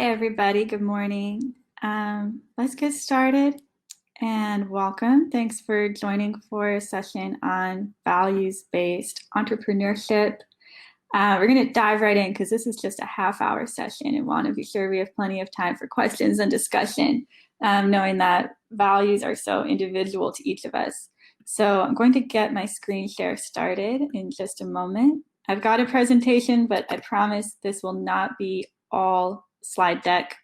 everybody. Good morning. Let's get started and welcome. Thanks for joining for a session on values-based entrepreneurship. We're going to dive right in because this is just a half-hour session and want to be sure we have plenty of time for questions and discussion, knowing that values are so individual to each of us. So I'm going to get my screen share started in just a moment. I've got a presentation, but I promise this will not be all slide deck.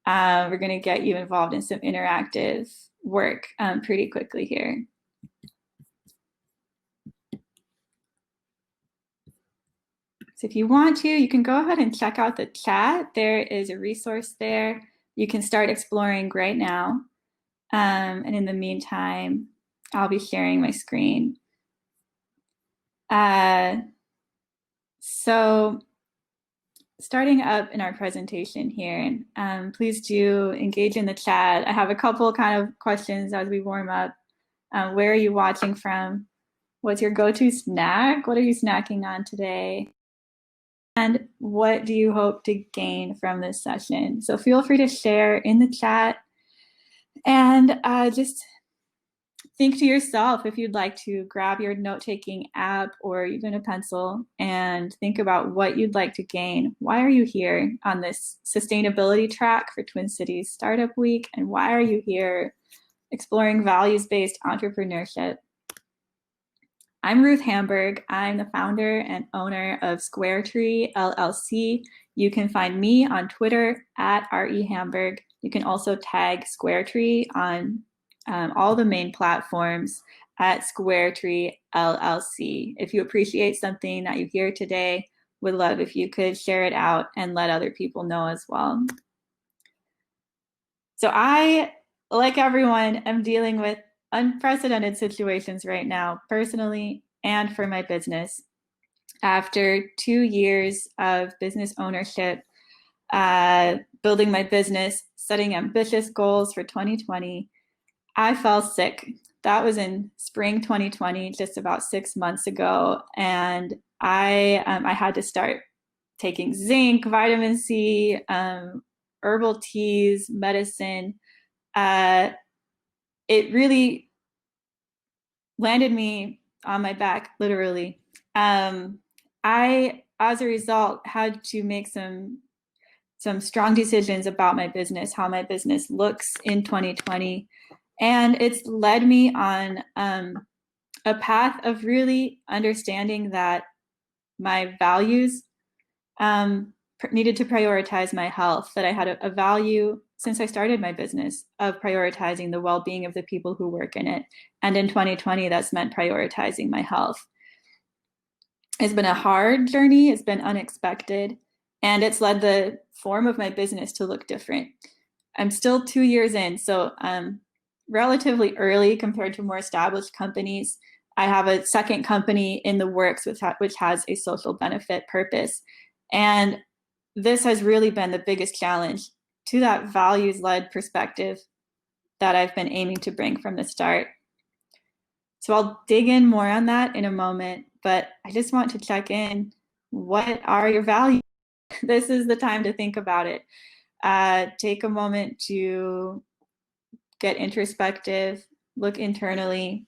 We're going to get you involved in some interactive work pretty quickly here. So if you want to, you can go ahead and check out the chat. There is a resource there. You can start exploring right now. And in the meantime, I'll be sharing my screen. So starting up in our presentation here, please do engage in the chat. I have a couple kind of questions as we warm up. Where are you watching from? What's your go-to snack? What are you snacking on today? And what do you hope to gain from this session? So feel free to share in the chat and just think to yourself if you'd like to grab your note-taking app or even a pencil and think about what you'd like to gain. Why are you here on this sustainability track for Twin Cities Startup Week? And why are you here exploring values-based entrepreneurship? I'm Ruth Hamberg. I'm the founder and owner of SquareTree LLC. You can find me on Twitter at REHamberg. You can also tag SquareTree on all the main platforms at SquareTree LLC. If you appreciate something that you hear today, would love if you could share it out and let other people know as well. So I, like everyone, am dealing with unprecedented situations right now, personally and for my business. After 2 years of business ownership, building my business, setting ambitious goals for 2020, I fell sick. That was in spring 2020, just about 6 months ago. And I had to start taking zinc, vitamin C, herbal teas, medicine. It really landed me on my back, literally. I, as a result, had to make some strong decisions about my business, how my business looks in 2020. And it's led me on a path of really understanding that my values needed to prioritize my health, that I had a value since I started my business of prioritizing the well-being of the people who work in it. And in 2020, that's meant prioritizing my health. It's been a hard journey. It's been unexpected. And it's led the form of my business to look different. I'm still 2 years in, so relatively early compared to more established companies. I have a second company in the works which has a social benefit purpose. And this has really been the biggest challenge to that values-led perspective that I've been aiming to bring from the start. So I'll dig in more on that in a moment, but I just want to check in. What are your values? This is the time to think about it. Take a moment to get introspective, look internally,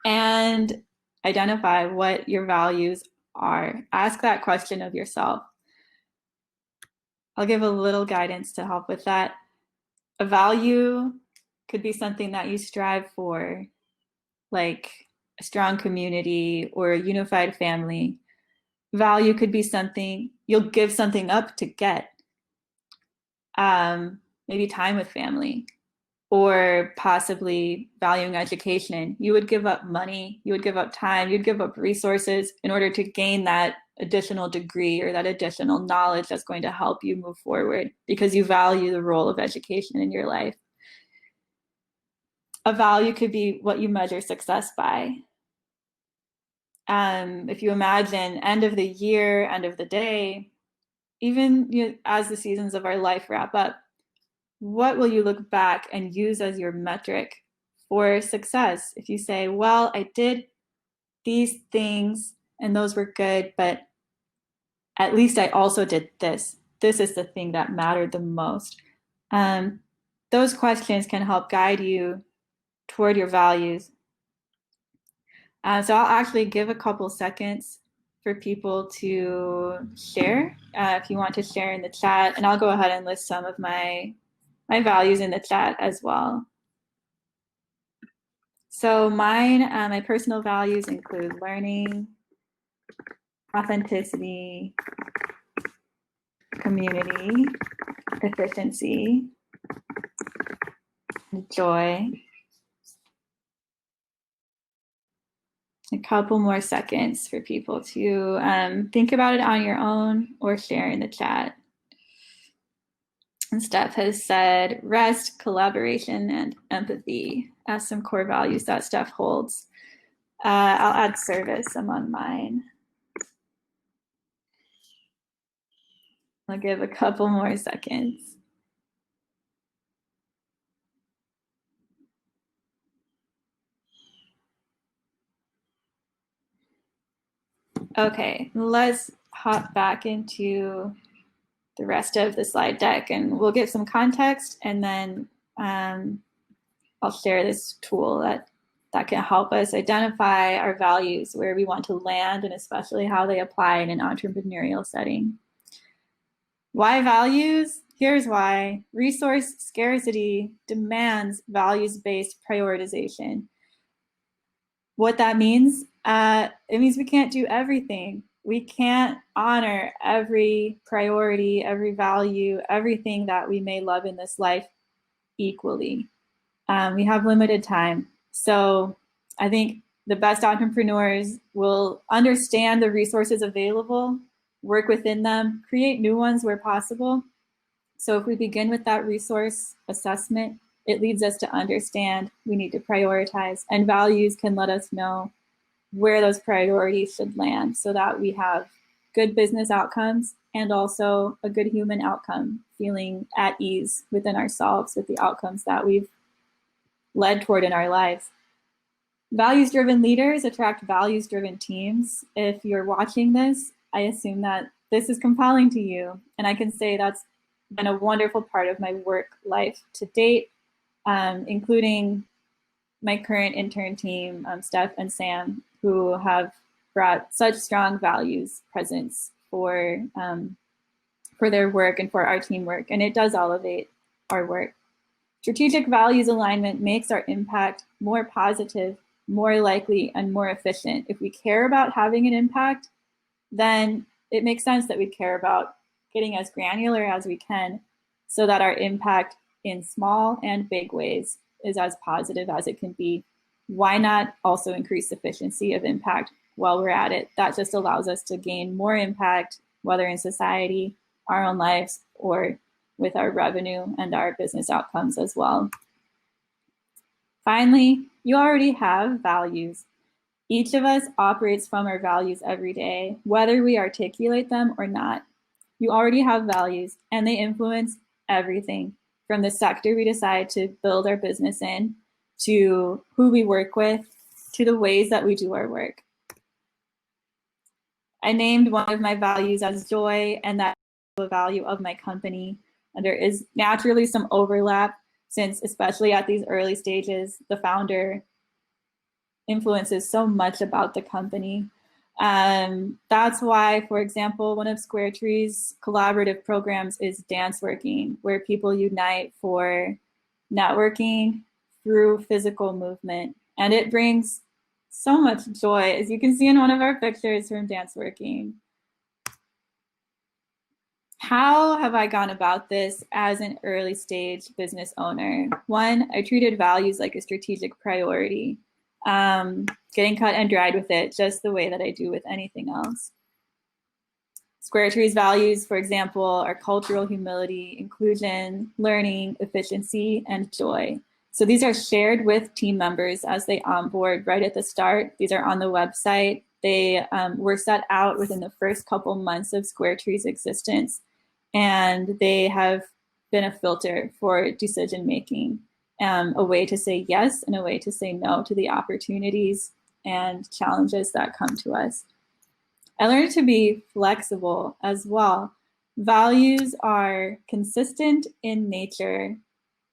and identify what your values are. Ask that question of yourself. I'll give a little guidance to help with that. A value could be something that you strive for, like a strong community or a unified family. Value could be something you'll give something up to get. Maybe time with family, or possibly valuing education. You would give up money, you would give up time, you'd give up resources in order to gain that additional degree or that additional knowledge that's going to help you move forward because you value the role of education in your life. A value could be what you measure success by. If you imagine end of the year, end of the day, even as the seasons of our life wrap up, what will you look back and use as your metric for success? If you say, well, I did these things and those were good, but at least I also did this. this is the thing that mattered the most. Those questions can help guide you toward your values. So I'll actually give a couple seconds for people to share, if you want to share in the chat, and I'll go ahead and list some of my values in the chat as well. So mine, my personal values include learning, authenticity, community, efficiency, joy. A couple more seconds for people to think about it on your own or share in the chat. And Steph has said rest, collaboration, and empathy as some core values that Steph holds. I'll add service among mine. I'll give a couple more seconds. Okay, let's hop back into the rest of the slide deck and we'll give some context, and then I'll share this tool that can help us identify our values, where we want to land, and especially how they apply in an entrepreneurial setting. Why values? Here's why. Resource scarcity demands values-based prioritization. What that means? It means we can't do everything. We can't honor every priority, every value, everything that we may love in this life equally. We have limited time. So I think the best entrepreneurs will understand the resources available, work within them, create new ones where possible. So if we begin with that resource assessment, it leads us to understand we need to prioritize, and values can let us know where those priorities should land so that we have good business outcomes and also a good human outcome, feeling at ease within ourselves with the outcomes that we've led toward in our lives. Values-driven leaders attract values-driven teams. If you're watching this, I assume that this is compelling to you, and I can say that's been a wonderful part of my work life to date, including my current intern team, Steph and Sam, who have brought such strong values presence for their work and for our teamwork, and it does elevate our work. Strategic values alignment makes our impact more positive, more likely, and more efficient. If we care about having an impact, then it makes sense that we care about getting as granular as we can so that our impact in small and big ways is as positive as it can be. Why not also increase efficiency of impact while we're at it? That just allows us to gain more impact, whether in society, our own lives, or with our revenue and our business outcomes as well. Finally, you already have values. Each of us operates from our values every day, whether we articulate them or not. You already have values, and they influence everything from the sector we decide to build our business in, to who we work with, to the ways that we do our work. I named one of my values as joy, and that's the value of my company. And there is naturally some overlap, since especially at these early stages, the founder influences so much about the company. That's why, for example, one of Square Tree's collaborative programs is Dance Working, where people unite for networking through physical movement. And it brings so much joy, as you can see in one of our pictures from Dance Working. How have I gone about this as an early stage business owner? One, I treated values like a strategic priority, getting cut and dried with it just the way that I do with anything else. Square Tree's values, for example, are cultural humility, inclusion, learning, efficiency, and joy. So these are shared with team members as they onboard right at the start. These are on the website. They were set out within the first couple months of Square Tree's existence, and they have been a filter for decision making, a way to say yes and a way to say no to the opportunities and challenges that come to us. I learned to be flexible as well. Values are consistent in nature.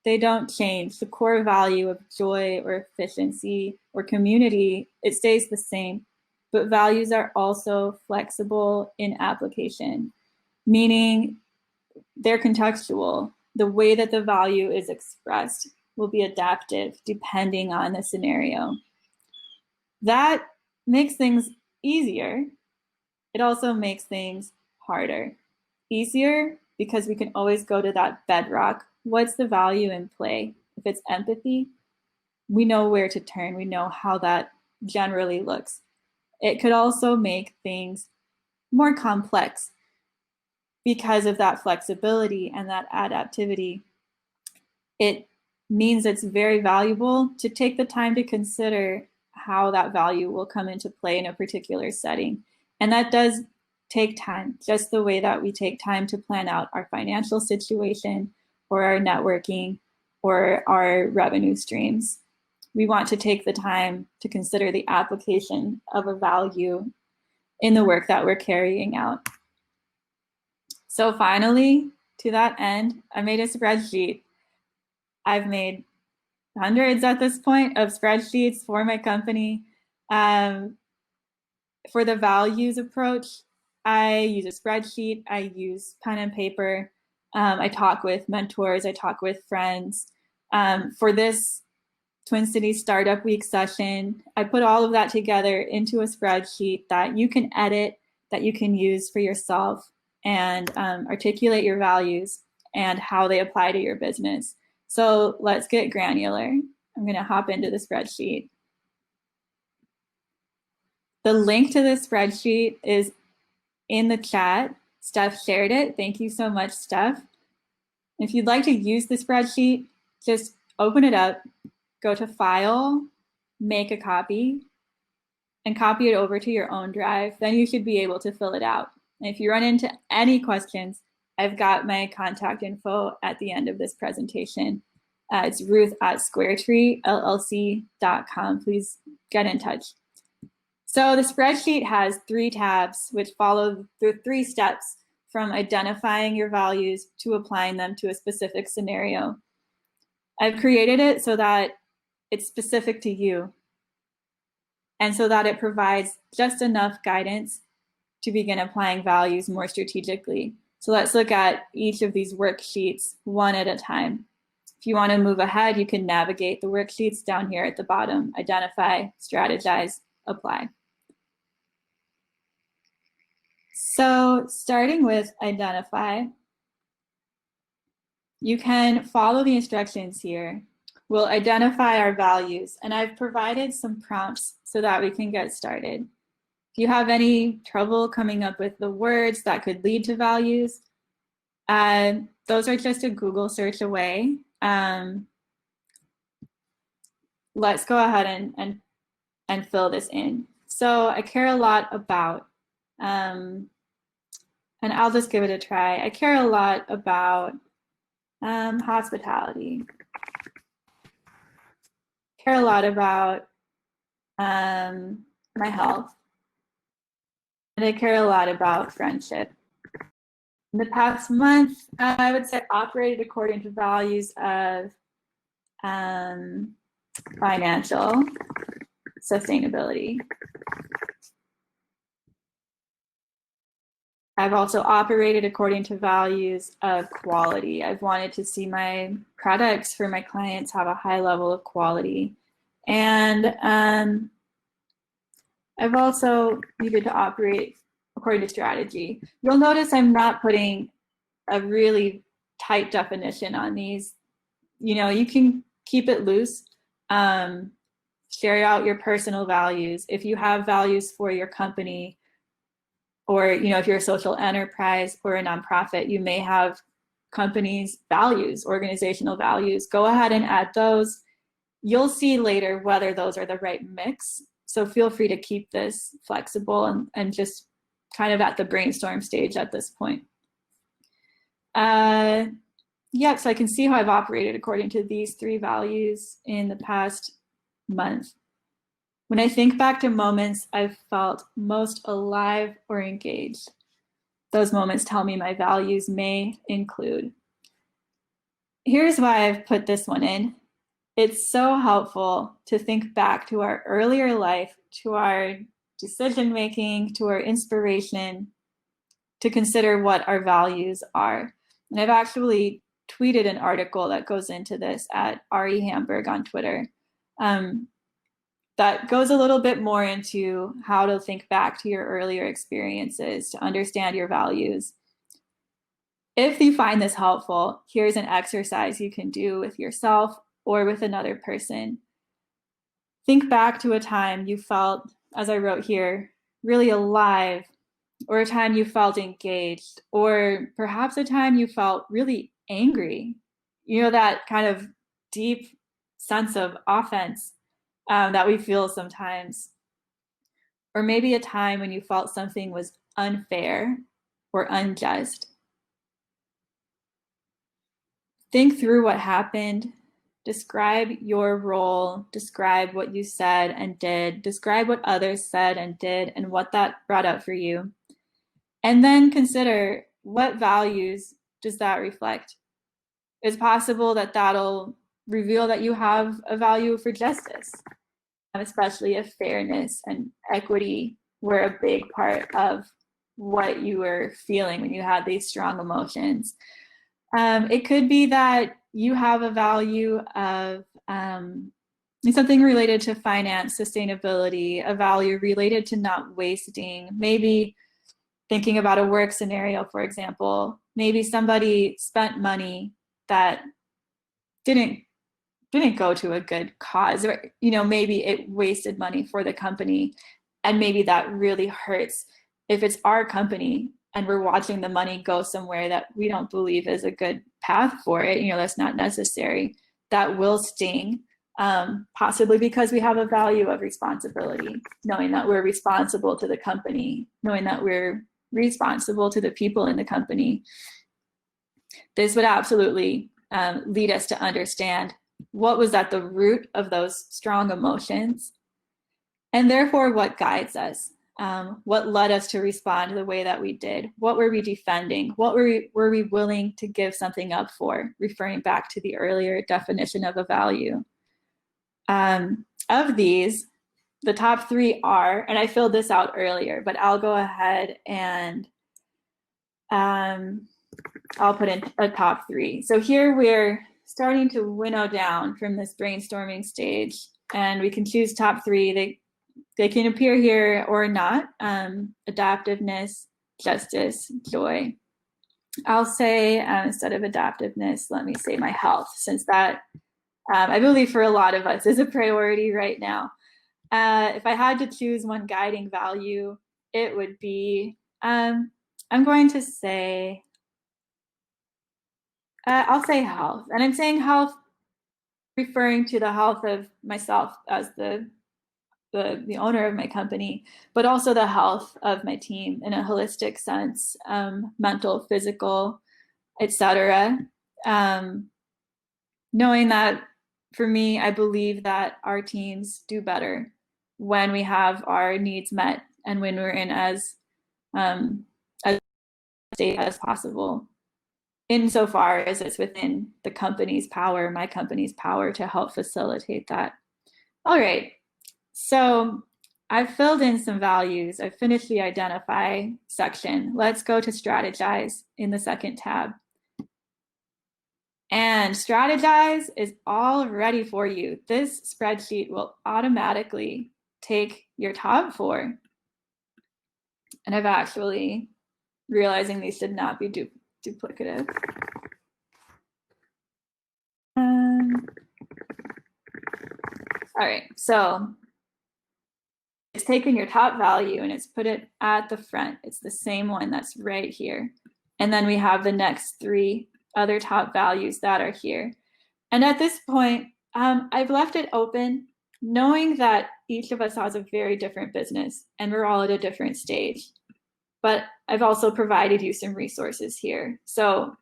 They don't change. The core value of joy or efficiency or community, it stays the same. But values are also flexible in application, meaning they're contextual. The way that the value is expressed will be adaptive depending on the scenario. That makes things easier. It also makes things harder. Easier because we can always go to that bedrock. What's the value in play? If it's empathy, we know where to turn. We know how that generally looks. It could also make things more complex because of that flexibility and that adaptivity. It means it's very valuable to take the time to consider how that value will come into play in a particular setting. And that does take time, just the way that we take time to plan out our financial situation or our networking or our revenue streams. We want to take the time to consider the application of a value in the work that we're carrying out. So finally, to that end, I made a spreadsheet. I've made hundreds at this point of spreadsheets for my company. For the values approach, I use a spreadsheet, I use pen and paper, I talk with mentors, I talk with friends. For this Twin Cities Startup Week session, I put all of that together into a spreadsheet that you can edit, that you can use for yourself, and articulate your values and how they apply to your business. So let's get granular. I'm going to hop into the spreadsheet. The link to this spreadsheet is in the chat. Steph shared it. Thank you so much, Steph. If you'd like to use the spreadsheet, just open it up, go to File, make a copy, and copy it over to your own drive. Then you should be able to fill it out. And if you run into any questions, I've got my contact info at the end of this presentation. It's Ruth at squaretreellc.com. Please get in touch. So the spreadsheet has 3 tabs, which follow the 3 steps from identifying your values to applying them to a specific scenario. I've created it so that it's specific to you and so that it provides just enough guidance to begin applying values more strategically. So let's look at each of these worksheets one at a time. If you want to move ahead, you can navigate the worksheets down here at the bottom. Identify, strategize, apply. So starting with identify, you can follow the instructions here. We'll identify our values, and I've provided some prompts so that we can get started. If you have any trouble coming up with the words that could lead to values, those are just a Google search away. Let's go ahead and fill this in. So I care a lot about, and I'll just give it a try. I care a lot about hospitality. Care a lot about my health. And I care a lot about friendship. In the past month, I would say operated according to values of financial sustainability. I've also operated according to values of quality. I've wanted to see my products for my clients have a high level of quality. And I've also needed to operate according to strategy. You'll notice I'm not putting a really tight definition on these. You know, you can keep it loose. Share out your personal values. If you have values for your company, or if you're a social enterprise or a nonprofit, you may have companies' values, organizational values. Go ahead and add those. You'll see later whether those are the right mix. So feel free to keep this flexible and just kind of at the brainstorm stage at this point. So I can see how I've operated according to these 3 values in the past month. When I think back to moments I've felt most alive or engaged, those moments tell me my values may include. Here's why I've put this one in. It's so helpful to think back to our earlier life, to our decision-making, to our inspiration, to consider what our values are. And I've actually tweeted an article that goes into this at R.E. Hamberg on Twitter. That goes a little bit more into how to think back to your earlier experiences to understand your values. If you find this helpful, here's an exercise you can do with yourself or with another person. Think back to a time you felt, as I wrote here, really alive, or a time you felt engaged, or perhaps a time you felt really angry. You know, that kind of deep sense of offense that we feel sometimes. Or maybe a time when you felt something was unfair or unjust. Think through what happened. Describe your role. Describe what you said and did. Describe what others said and did and what that brought up for you. And then consider, what values does that reflect? It's possible that that'll reveal that you have a value for justice, especially if fairness and equity were a big part of what you were feeling when you had these strong emotions. It could be that you have a value of something related to finance, sustainability, a value related to not wasting. Maybe thinking about a work scenario, for example, maybe somebody spent money that didn't go to a good cause, or maybe it wasted money for the company, and maybe that really hurts if it's our company and we're watching the money go somewhere that we don't believe is a good path for it. That's not necessary. That will sting, possibly because we have a value of responsibility, knowing that we're responsible to the company, knowing that we're responsible to the people in the company. This would absolutely lead us to understand what was at the root of those strong emotions, and therefore what guides us, what led us to respond the way that we did. What were we defending? What were we willing to give something up for, referring back to the earlier definition of a value. Of these, the top three are, and I filled this out earlier, but I'll go ahead and I'll put in a top three. So here we're starting to winnow down from this brainstorming stage, and we can choose top three. They can appear here or not. Adaptiveness, justice, joy. I'll say, instead of adaptiveness, let me say my health, since that, I believe for a lot of us, is a priority right now. If I had to choose one guiding value, it would be, I'm going to say, I'll say health. And I'm saying health referring to the health of myself as the owner of my company, but also the health of my team in a holistic sense, mental, physical, etc. Knowing that for me, I believe that our teams do better when we have our needs met and when we're in as state as possible, insofar as it's within the company's power, my company's power, to help facilitate that. All right, so I've filled in some values. I've finished the identify section. Let's go to strategize in the second tab. And strategize is all ready for you. This spreadsheet will automatically take your top four. And I've actually realizing these should not be duplicative. All right, so it's taken your top value and it's put it at the front. It's the same one that's right here. And then we have the next three other top values that are here. And at this point, I've left it open, knowing that each of us has a very different business and we're all at a different stage. But I've also provided you some resources here. So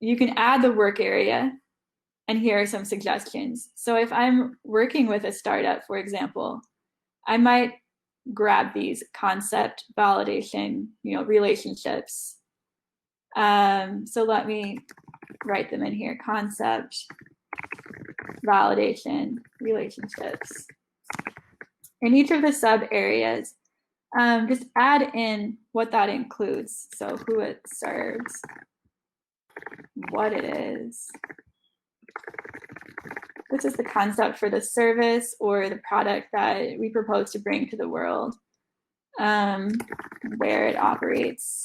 you can add the work area, and here are some suggestions. So if I'm working with a startup, for example, I might grab these: concept, validation, relationships, So let me write them in here. Concept, validation, relationships. In each of the sub areas, just add in what that includes. So who it serves, what it is. This is the concept for the service or the product that we propose to bring to the world, where it operates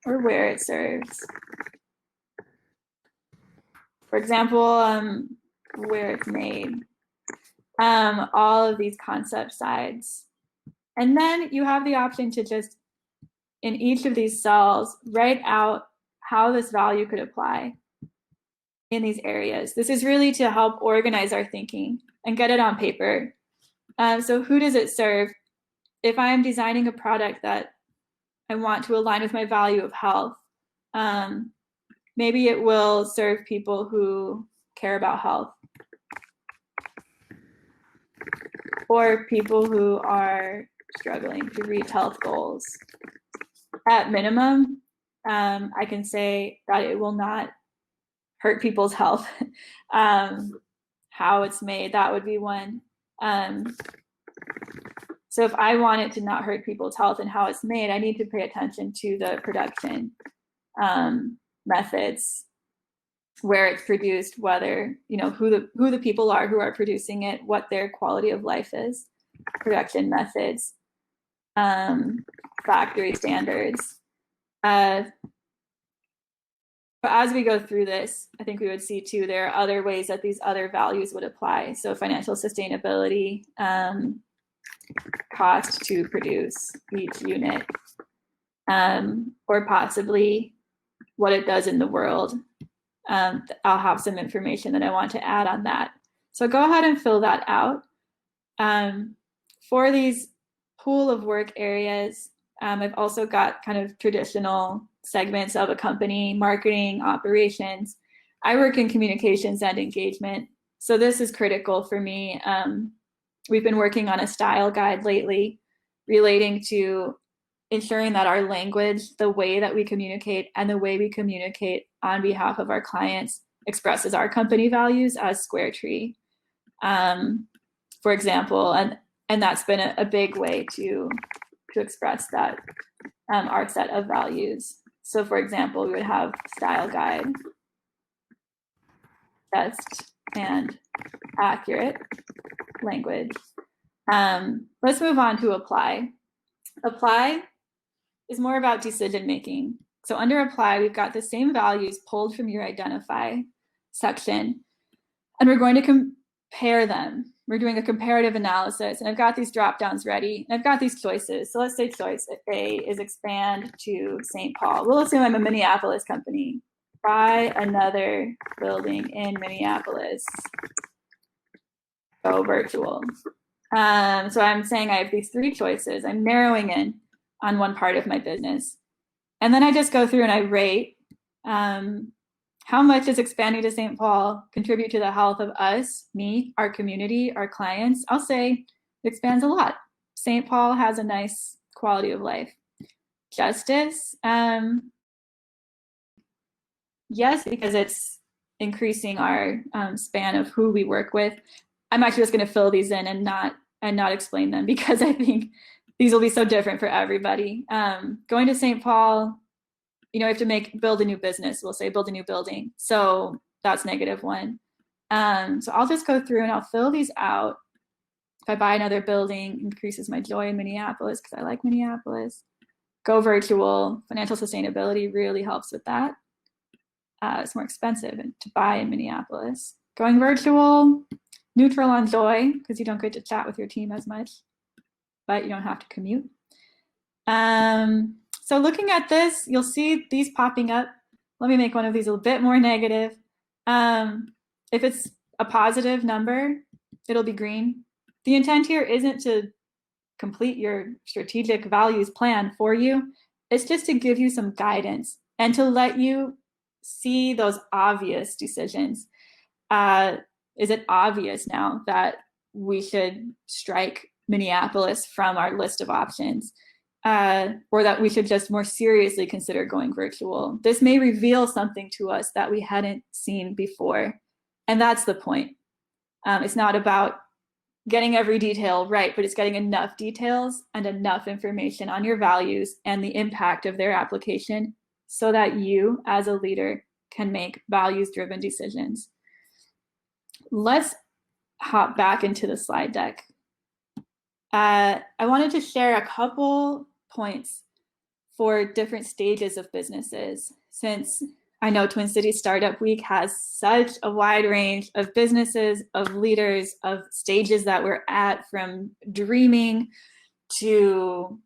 or where it serves. For example, where it's made. All of these concept sides. And then you have the option to just, in each of these cells, write out how this value could apply in these areas. This is really to help organize our thinking and get it on paper. So who does it serve? If I am designing a product that I want to align with my value of health, maybe it will serve people who care about health, or people who are struggling to reach health goals. At minimum, I can say that it will not hurt people's health. How it's made, that would be one. So if I want it to not hurt people's health and how it's made, I need to pay attention to the production methods, where it's produced, whether, who the people are who are producing it, what their quality of life is, production methods, factory standards. But as we go through this, I think we would see too, there are other ways that these other values would apply. So financial sustainability, cost to produce each unit, or possibly what it does in the world. I'll have some information that I want to add on that. So go ahead and fill that out. For these pool of work areas, I've also got kind of traditional segments of a company: marketing, operations. I work in communications and engagement, so this is critical for me. We've been working on a style guide lately relating to ensuring that our language, the way that we communicate and the way we communicate on behalf of our clients, expresses our company values as Square Tree, for example. And that's been a big way to express that, our set of values. So for example, we would have style guide, best and accurate language. Let's move on to apply. Apply is more about decision making. So under apply, we've got the same values pulled from your identify section, and we're going to compare them. We're doing a comparative analysis, and I've got these drop downs ready, and I've got these choices. So let's say choice A is expand to St. Paul. We'll assume I'm a Minneapolis company. Buy another building in Minneapolis. Go virtual. So I'm saying I have these three choices. I'm narrowing in on one part of my business. And then I just go through and I rate how much does expanding to St. Paul contribute to the health of us, me, our community, our clients. I'll say it expands a lot. St. Paul has a nice quality of life. Justice, yes, because it's increasing our span of who we work with. I'm actually just going to fill these in and not explain them, because I think these will be so different for everybody. Going to St. Paul, we have to build a new business. We'll say build a new building. So that's -1. So I'll just go through and I'll fill these out. If I buy another building, increases my joy in Minneapolis because I like Minneapolis. Go virtual. Financial sustainability really helps with that. It's more expensive to buy in Minneapolis. Going virtual, neutral on joy, because you don't get to chat with your team as much, but you don't have to commute. So looking at this, you'll see these popping up. Let me make one of these a bit more negative. If it's a positive number, it'll be green. The intent here isn't to complete your strategic values plan for you. It's just to give you some guidance and to let you see those obvious decisions. Is it obvious now that we should strike Minneapolis from our list of options? or that we should just more seriously consider going virtual. This may reveal something to us that we hadn't seen before. And that's the point. It's not about getting every detail right, but it's getting enough details and enough information on your values and the impact of their application so that you, as a leader, can make values-driven decisions. Let's hop back into the slide deck. I wanted to share a couple points for different stages of businesses, since I know Twin Cities Startup Week has such a wide range of businesses, of leaders, of stages that we're at, from dreaming to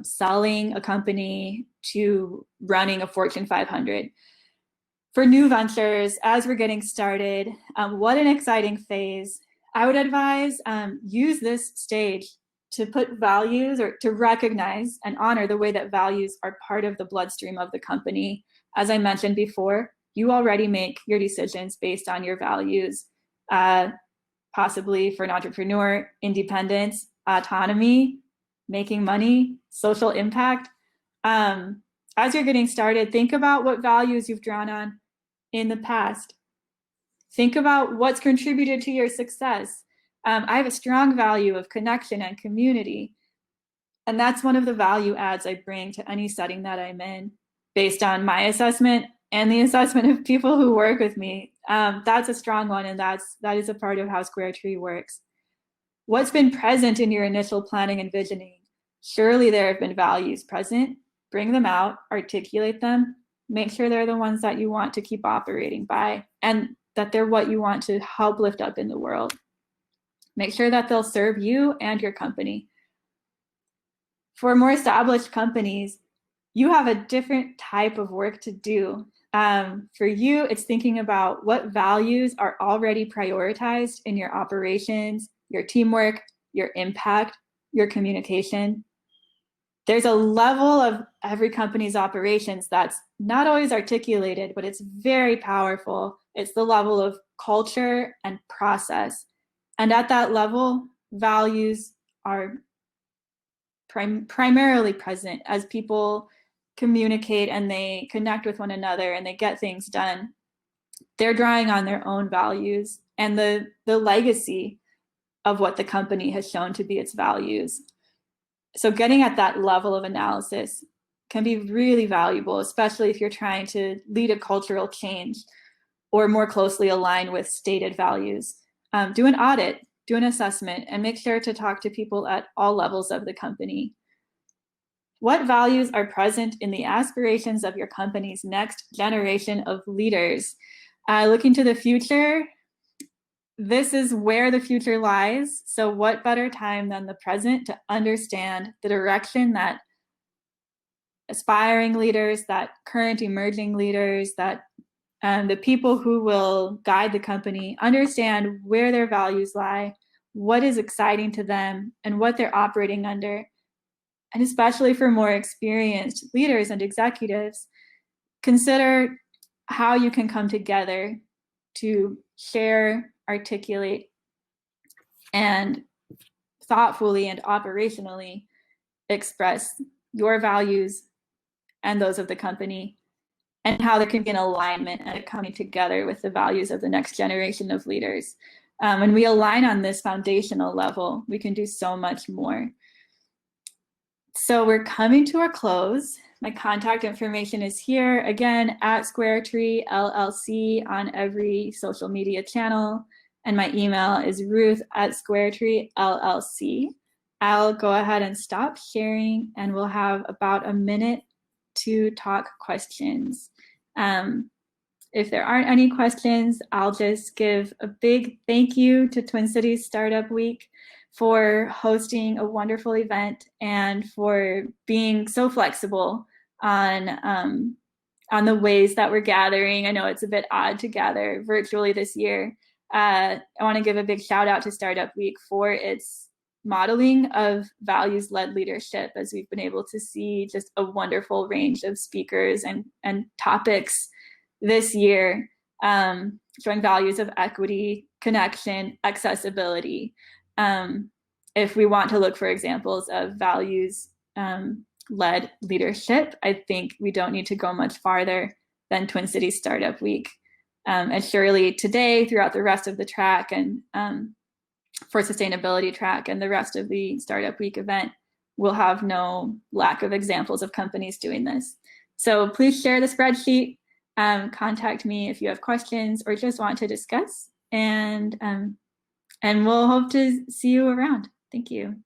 selling a company to running a Fortune 500. For new ventures, as we're getting started, what an exciting phase. I would advise use this stage to put values, or to recognize and honor the way that values are part of the bloodstream of the company. As I mentioned before, you already make your decisions based on your values, possibly for an entrepreneur, independence, autonomy, making money, social impact. As you're getting started, think about what values you've drawn on in the past. Think about what's contributed to your success. I have a strong value of connection and community. And that's one of the value adds I bring to any setting that I'm in, based on my assessment and the assessment of people who work with me. That's a strong one, and that is a part of how Square Tree works. What's been present in your initial planning and visioning? Surely there have been values present. Bring them out, articulate them, make sure they're the ones that you want to keep operating by, and that they're what you want to help lift up in the world. Make sure that they'll serve you and your company. For more established companies, you have a different type of work to do. For you, it's thinking about what values are already prioritized in your operations, your teamwork, your impact, your communication. There's a level of every company's operations that's not always articulated, but it's very powerful. It's the level of culture and process. And at that level, values are primarily present as people communicate and they connect with one another and they get things done. They're drawing on their own values and the legacy of what the company has shown to be its values. So getting at that level of analysis can be really valuable, especially if you're trying to lead a cultural change or more closely align with stated values. Do an audit, do an assessment, and make sure to talk to people at all levels of the company. What values are present in the aspirations of your company's next generation of leaders? Looking to the future, this is where the future lies. So what better time than the present to understand the direction that aspiring leaders, that current emerging leaders, that the people who will guide the company understand where their values lie, what is exciting to them, and what they're operating under. And especially for more experienced leaders and executives, consider how you can come together to share, articulate, and thoughtfully and operationally express your values and those of the company, and how there can be an alignment and a coming together with the values of the next generation of leaders. When we align on this foundational level, we can do so much more. So we're coming to a close. My contact information is here, again, at Square Tree LLC on every social media channel. And my email is ruth@squaretree.llc. I'll go ahead and stop sharing, and we'll have about a minute to talk questions. If there aren't any questions, I'll just give a big thank you to Twin Cities Startup Week for hosting a wonderful event and for being so flexible on the ways that we're gathering. I know it's a bit odd to gather virtually this year. I want to give a big shout out to Startup Week for its modeling of values-led leadership, as we've been able to see just a wonderful range of speakers and topics this year, showing values of equity, connection, accessibility. If we want to look for examples of values led leadership. I think we don't need to go much farther than Twin Cities Startup Week. And surely today, throughout the rest of the track and for sustainability track and the rest of the Startup Week event, we'll have no lack of examples of companies doing this. So please share the spreadsheet. Contact me if you have questions or just want to discuss. And we'll hope to see you around. Thank you.